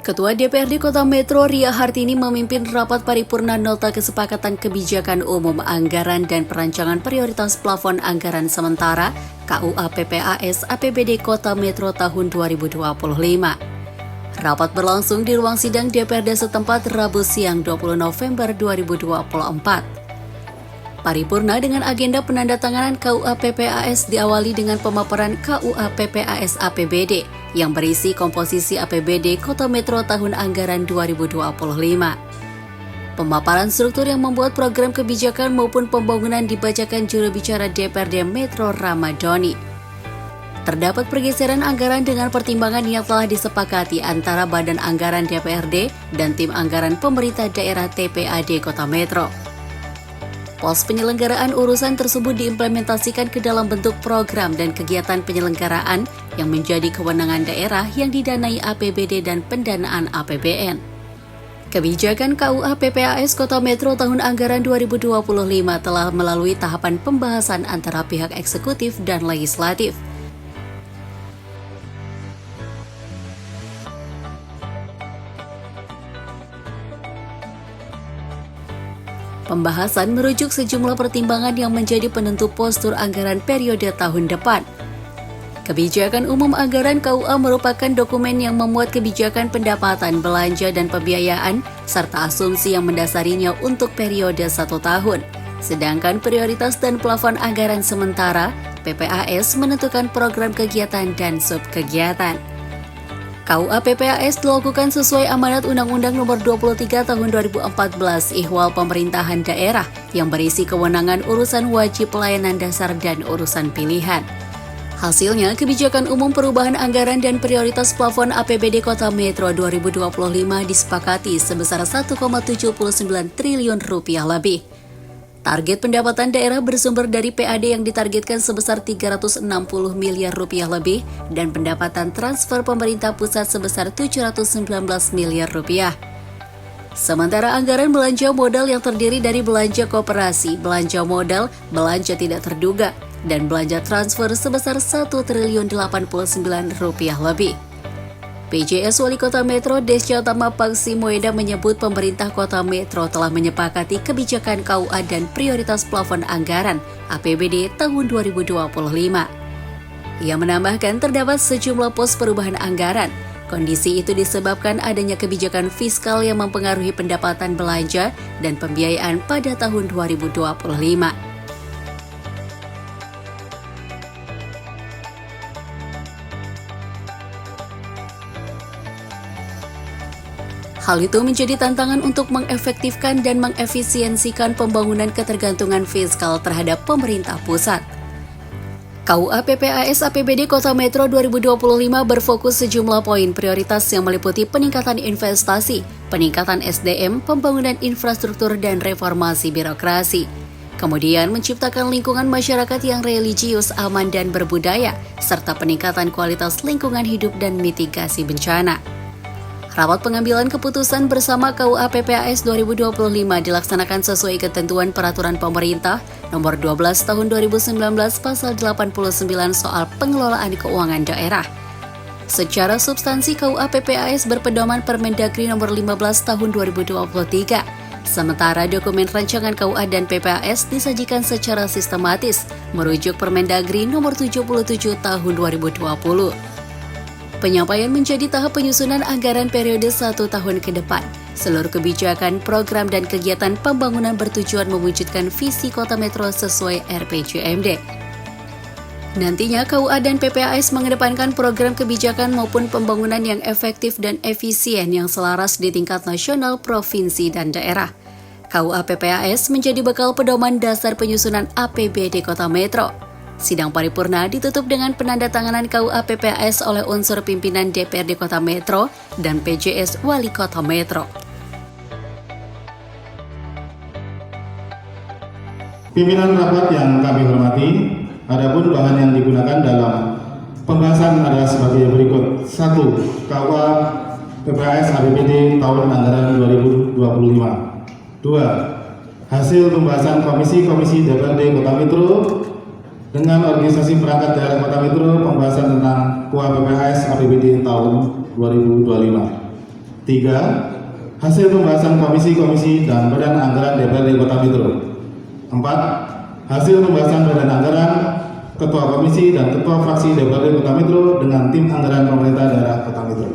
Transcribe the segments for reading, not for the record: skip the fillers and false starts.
Ketua DPRD Kota Metro Ria Hartini memimpin rapat paripurna Nota Kesepakatan Kebijakan Umum Anggaran dan Perancangan Prioritas Plafon Anggaran Sementara KUA PPAS APBD Kota Metro tahun 2025. Rapat berlangsung di ruang sidang DPRD setempat Rabu siang 20 November 2024. Paripurna dengan agenda penandatanganan KUA PPAS diawali dengan pemaparan KUA PPAS APBD yang berisi komposisi APBD Kota Metro tahun anggaran 2025. Pemaparan struktur yang membuat program kebijakan maupun pembangunan dibacakan juru bicara DPRD Metro Ramadhani. Terdapat pergeseran anggaran dengan pertimbangan yang telah disepakati antara Badan Anggaran DPRD dan Tim Anggaran Pemerintah Daerah TPAD Kota Metro. Pos penyelenggaraan urusan tersebut diimplementasikan ke dalam bentuk program dan kegiatan penyelenggaraan yang menjadi kewenangan daerah yang didanai APBD dan pendanaan APBN. Kebijakan KUA PPAS Kota Metro tahun anggaran 2025 telah melalui tahapan pembahasan antara pihak eksekutif dan legislatif. Pembahasan merujuk sejumlah pertimbangan yang menjadi penentu postur anggaran periode tahun depan. Kebijakan Umum Anggaran KUA merupakan dokumen yang memuat kebijakan pendapatan, belanja, dan pembiayaan, serta asumsi yang mendasarinya untuk periode 1 tahun. Sedangkan prioritas dan plafon anggaran sementara, PPAS menentukan program kegiatan dan subkegiatan. KUA PPAS dilakukan sesuai amanat Undang-Undang Nomor 23 Tahun 2014 Ihwal Pemerintahan Daerah yang berisi kewenangan urusan wajib pelayanan dasar dan urusan pilihan. Hasilnya, kebijakan umum perubahan anggaran dan prioritas plafon APBD Kota Metro 2025 disepakati sebesar Rp1,79 triliun lebih. Target pendapatan daerah bersumber dari PAD yang ditargetkan sebesar Rp360 miliar lebih dan pendapatan transfer pemerintah pusat sebesar Rp719 miliar. Sementara anggaran belanja modal yang terdiri dari belanja koperasi, belanja modal, belanja tidak terduga, dan belanja transfer sebesar Rp1.089 lebih. PJS Wali Kota Metro Desya Tama Paksi Moeda menyebut pemerintah Kota Metro telah menyepakati kebijakan KUA dan prioritas plafon anggaran APBD tahun 2025. Ia menambahkan terdapat sejumlah pos perubahan anggaran. Kondisi itu disebabkan adanya kebijakan fiskal yang mempengaruhi pendapatan belanja dan pembiayaan pada tahun 2025. Hal itu menjadi tantangan untuk mengefektifkan dan mengefisiensikan pembangunan ketergantungan fiskal terhadap pemerintah pusat. KUA PPAS APBD Kota Metro 2025 berfokus sejumlah poin prioritas yang meliputi peningkatan investasi, peningkatan SDM, pembangunan infrastruktur, dan reformasi birokrasi. Kemudian menciptakan lingkungan masyarakat yang religius, aman, dan berbudaya, serta peningkatan kualitas lingkungan hidup dan mitigasi bencana. Rapat pengambilan keputusan bersama KUA PPAS 2025 dilaksanakan sesuai ketentuan Peraturan Pemerintah Nomor 12 Tahun 2019 Pasal 89 soal pengelolaan keuangan daerah. Secara substansi KUA PPAS berpedoman Permendagri Nomor 15 Tahun 2023. Sementara dokumen rancangan KUA dan PPAS disajikan secara sistematis merujuk Permendagri Nomor 77 Tahun 2020. Penyampaian menjadi tahap penyusunan anggaran periode 1 tahun ke depan. Seluruh kebijakan, program, dan kegiatan pembangunan bertujuan mewujudkan visi Kota Metro sesuai RPJMD. Nantinya KUA dan PPAS mengedepankan program kebijakan maupun pembangunan yang efektif dan efisien yang selaras di tingkat nasional, provinsi, dan daerah. KUA PPAS menjadi bekal pedoman dasar penyusunan APBD Kota Metro. Sidang paripurna ditutup dengan penandatanganan KUA PPAS oleh unsur pimpinan DPRD Kota Metro dan PJS Wali Kota Metro. Pimpinan rapat yang kami hormati, adapun bahan yang digunakan dalam pembahasan adalah sebagai berikut. 1. KUA PPAS APBD tahun anggaran 2025. 2. Hasil pembahasan komisi-komisi DPRD Kota Metro dengan organisasi perangkat daerah Kota Metro, pembahasan tentang KUA PPAS APBD tahun 2025. 3. Hasil pembahasan komisi-komisi dan badan anggaran DPRD Kota Metro. 4. Hasil pembahasan badan anggaran, ketua komisi dan ketua fraksi DPRD Kota Metro dengan tim anggaran pemerintah daerah Kota Metro.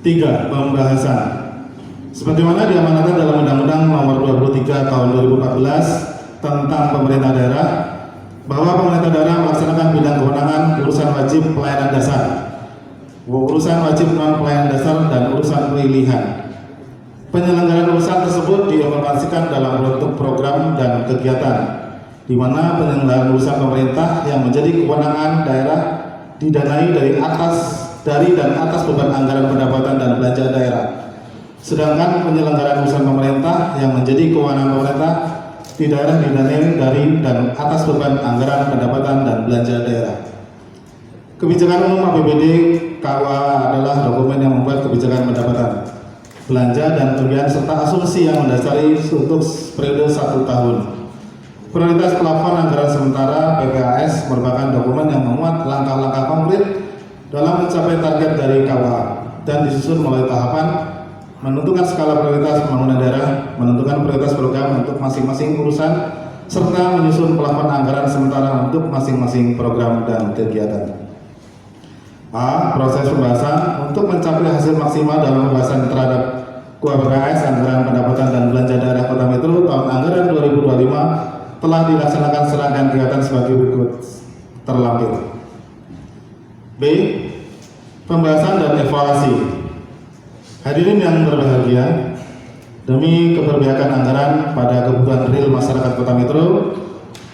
3. Pembahasan sebagaimana diamanatkan dalam Undang-Undang Nomor 23 Tahun 2014 tentang pemerintah daerah, bahwa pemerintah daerah melaksanakan bidang kewenangan urusan wajib pelayanan dasar, urusan wajib non pelayanan dasar, dan urusan pilihan. Penyelenggaraan urusan tersebut diimplementasikan dalam bentuk program dan kegiatan, di mana penyelenggaraan urusan pemerintah yang menjadi kewenangan daerah didanai dari dan atas beban anggaran pendapatan dan belanja daerah. Sedangkan penyelenggaraan urusan pemerintah yang menjadi kewenangan pemerintah di daerah didanai dari dan atas beban anggaran pendapatan dan belanja daerah. Kebijakan umum APBD KUA adalah dokumen yang membuat kebijakan pendapatan, belanja dan pembiayaan serta asumsi yang mendasari untuk periode 1 tahun. Prioritas plafon anggaran sementara PPAS merupakan dokumen yang memuat langkah-langkah konkret dalam mencapai target dari KUA dan disusun melalui tahapan menentukan skala prioritas pembangunan daerah, menentukan prioritas program untuk masing-masing urusan, serta menyusun plafon anggaran sementara untuk masing-masing program dan kegiatan. A. Proses pembahasan untuk mencapai hasil maksimal dalam pembahasan terhadap KUAPPAS anggaran pendapatan dan belanja daerah Kota Metro tahun anggaran 2025 telah dilaksanakan serangkaian kegiatan sebagai berikut terlampir. B. Pembahasan dan evaluasi. Hadirin yang berbahagia, demi keberpihakan anggaran pada kebutuhan real masyarakat Kota Metro,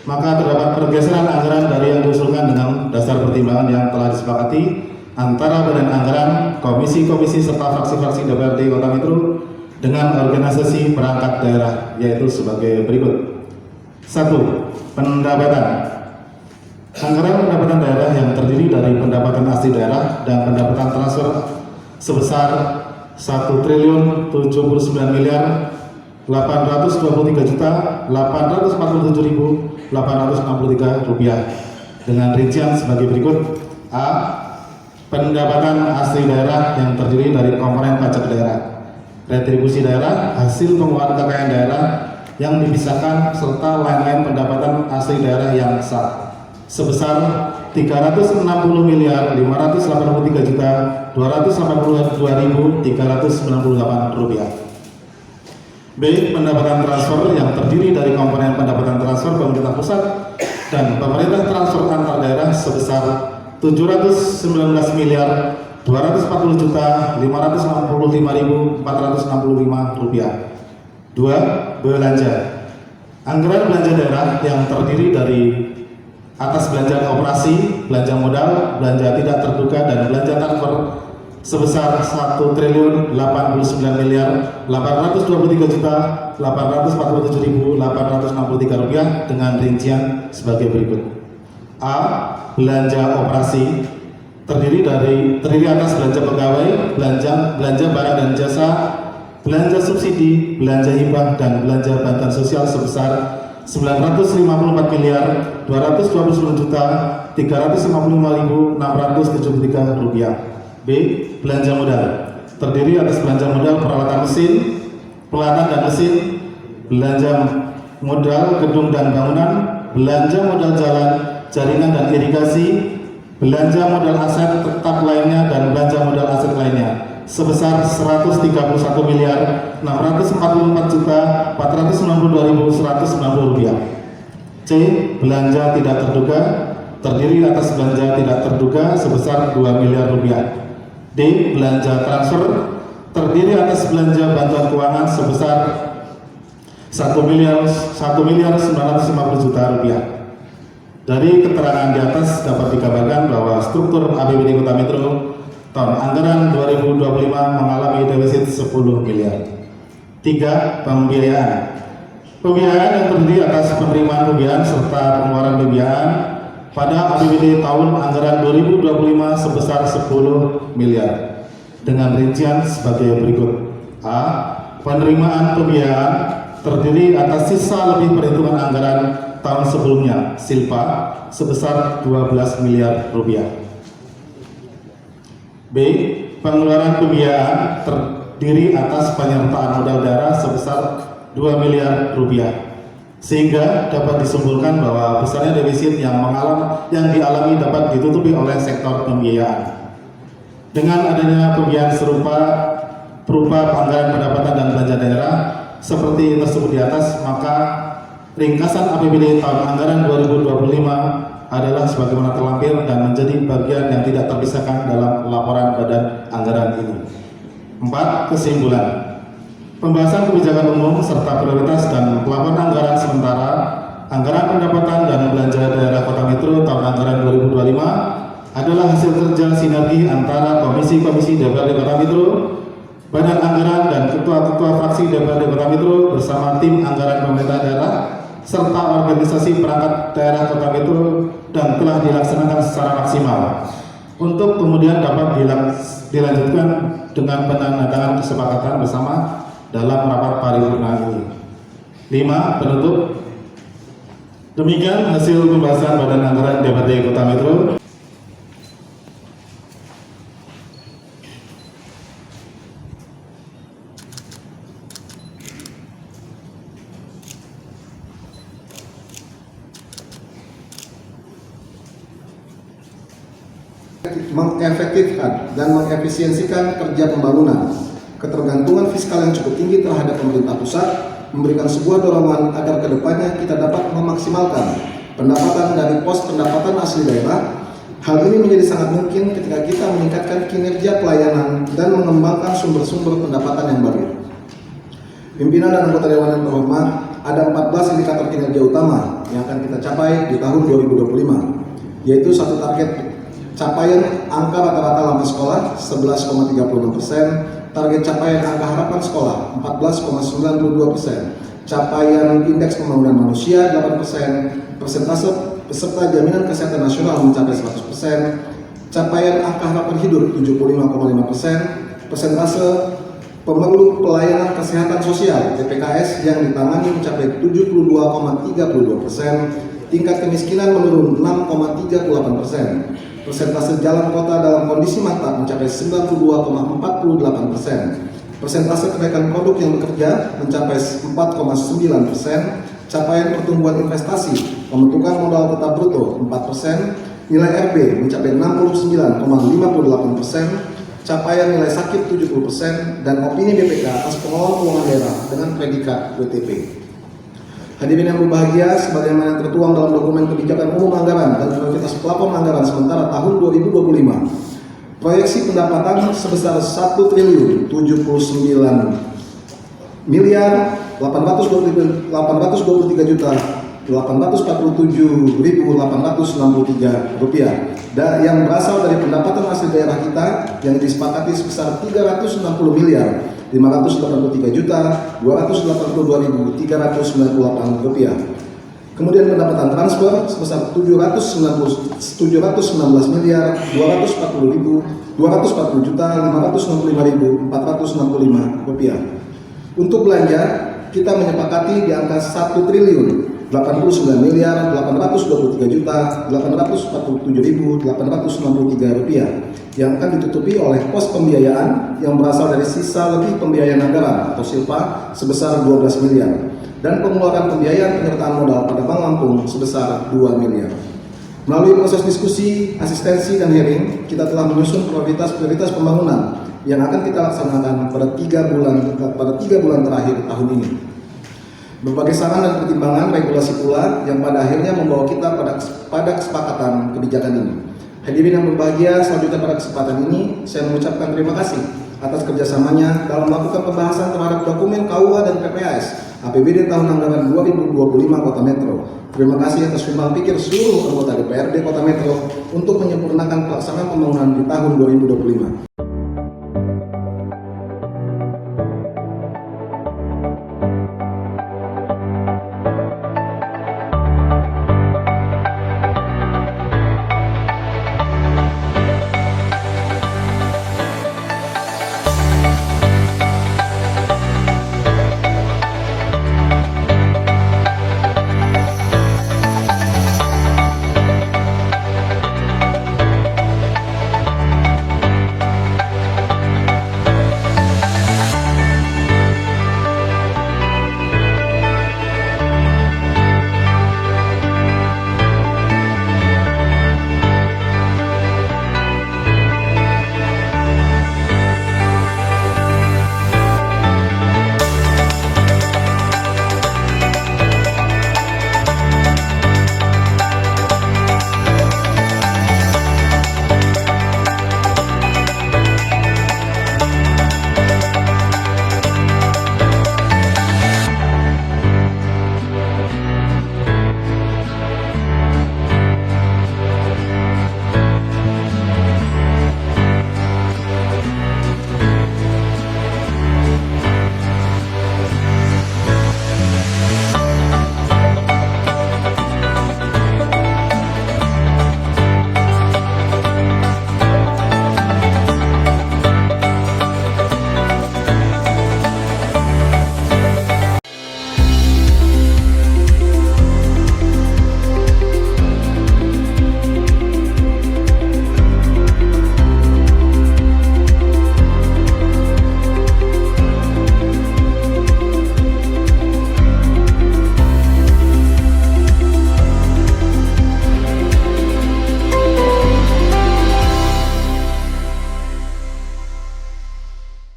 maka terdapat pergeseran anggaran dari yang diusulkan dengan dasar pertimbangan yang telah disepakati antara badan anggaran, komisi-komisi serta fraksi-fraksi DPRD Kota Metro dengan organisasi perangkat daerah, yaitu sebagai berikut. 1. Pendapatan. Anggaran pendapatan daerah yang terdiri dari pendapatan asli daerah dan pendapatan transfer sebesar 1.823.847.863 rupiah dengan rincian sebagai berikut. A. Pendapatan asli daerah yang terdiri dari komponen pajak daerah, retribusi daerah, hasil pengeluaran kekayaan daerah yang dipisahkan, serta lain-lain pendapatan asli daerah yang sah sebesar 363.283.282.398 rupiah. B. Pendapatan transfer yang terdiri dari komponen pendapatan transfer pemerintah pusat dan pemerintah transfer antar daerah sebesar 719.240.565.465 rupiah. 2. Belanja. Anggaran belanja daerah yang terdiri dari atas belanja operasi, belanja modal, belanja tidak terduga, dan belanja transfer sebesar 1.823.847.863 rupiah dengan rincian sebagai berikut. A. Belanja operasi terdiri atas belanja pegawai, belanja barang dan jasa, belanja subsidi, belanja hibah, dan belanja bantuan sosial sebesar 954.229.355.673 rupiah. B. Belanja modal terdiri atas belanja modal peralatan mesin, pelatan dan mesin, belanja modal gedung dan bangunan, belanja modal jalan, jaringan dan irigasi, belanja modal aset tetap lainnya, dan belanja modal aset lainnya sebesar 131.644.492.190 rupiah. C. Belanja tidak terduga terdiri atas belanja tidak terduga sebesar 2 miliar rupiah. D. Belanja transfer terdiri atas belanja bantuan keuangan sebesar 1.950 juta rupiah. Dari keterangan di atas dapat dikabarkan bahwa struktur APBD Kota Metro tahun anggaran 2025 mengalami defisit 10 miliar. 3. Pembiayaan. Pembiayaan yang terdiri atas penerimaan pembiayaan serta pengeluaran pembiayaan pada APBD tahun anggaran 2025 sebesar 10 miliar dengan rincian sebagai berikut. A. Penerimaan pembiayaan terdiri atas sisa lebih perhitungan anggaran tahun sebelumnya (SILPA) sebesar 12 miliar rupiah. B. B. Pengeluaran pembiayaan terdiri atas penyertaan modal daerah sebesar 2 miliar rupiah, sehingga dapat disimpulkan bahwa besarnya defisit yang dialami dapat ditutupi oleh sektor pembiayaan. Dengan adanya pembiayaan berupa anggaran pendapatan dan belanja daerah seperti tersebut di atas, maka ringkasan APBD tahun anggaran 2025 adalah sebagaimana terlampir dan menjadi bagian yang tidak terpisahkan dalam laporan badan anggaran ini. 4. Kesimpulan. Pembahasan kebijakan umum serta prioritas dan pelaporan anggaran sementara anggaran pendapatan dan belanja daerah Kota Metro tahun anggaran 2025 adalah hasil kerja sinergi antara komisi-komisi DPRD Kota Metro, badan anggaran dan ketua-ketua fraksi DPRD Kota Metro bersama tim anggaran pemerintah daerah serta organisasi perangkat daerah Kota Metro dan telah dilaksanakan secara maksimal untuk kemudian dapat dilanjutkan dengan penandatanganan kesepakatan bersama dalam rapat paripurna ini. 5. Penutup. Demikian hasil pembahasan badan anggaran DPRD Kota Metro. Mengefektifkan dan mengefisiensikan kerja pembangunan. Ketergantungan fiskal yang cukup tinggi terhadap pemerintah pusat memberikan sebuah dorongan agar kedepannya kita dapat memaksimalkan pendapatan dari pos pendapatan asli daerah. Hal ini menjadi sangat mungkin ketika kita meningkatkan kinerja pelayanan dan mengembangkan sumber-sumber pendapatan yang baru. Pimpinan dan anggota Dewan yang terhormat, ada 14 indikator kinerja utama yang akan kita capai di tahun 2025, yaitu satu target capaian angka rata-rata lampas sekolah 11,36%, target capaian angka harapan sekolah 14,92%, capaian indeks pembangunan manusia 8%, persentase peserta jaminan kesehatan nasional mencapai 100%, capaian angka harapan hidup 75,5%, persentase pemerlu pelayanan kesehatan sosial (PPKS) yang ditangani mencapai 72,32%, tingkat kemiskinan menurun 6,38%. Persentase jalan kota dalam kondisi mantap mencapai 92,48%. Persentase kenaikan produk yang bekerja mencapai 4,9%. Capaian pertumbuhan investasi pembentukan modal tetap bruto 4%. Nilai RB mencapai 69,58%. Capaian nilai sakit 70% dan opini BPK atas pengelolaan keuangan daerah dengan predikat WTP. Hadirin yang berbahagia, sebagaimana tertuang dalam dokumen kebijakan umum anggaran dan prioritas pelapor anggaran sementara tahun 2025, proyeksi pendapatan sebesar 1.079 miliar 823 juta 847.863 rupiah yang berasal dari pendapatan asli daerah kita yang disepakati sebesar 360 miliar 583 juta 282.398 rupiah. Kemudian pendapatan transfer sebesar 719 miliar 240 juta 565.465 rupiah. Untuk belanja kita menyepakati di angka 1 triliun 89 miliar 823 juta 847.863 rupiah yang akan ditutupi oleh pos pembiayaan yang berasal dari sisa lebih pembiayaan anggaran atau silpa sebesar 12 miliar dan pengeluaran pembiayaan penyertaan modal pada Bank Lampung sebesar 2 miliar. Melalui proses diskusi, asistensi, dan hearing, kita telah menyusun prioritas pembangunan yang akan kita laksanakan pada 3 bulan terakhir tahun ini. Berbagai saran dan pertimbangan regulasi pula yang pada akhirnya membawa kita pada kesepakatan kebijakan ini. Hadirin yang berbahagia, selanjutnya pada kesempatan ini saya mengucapkan terima kasih atas kerjasamanya dalam melakukan pembahasan terhadap dokumen KUA dan PPAS APBD tahun anggaran 2025 Kota Metro. Terima kasih atas sumbang pikir seluruh anggota DPRD Kota Metro untuk menyempurnakan pelaksanaan pembangunan di tahun 2025.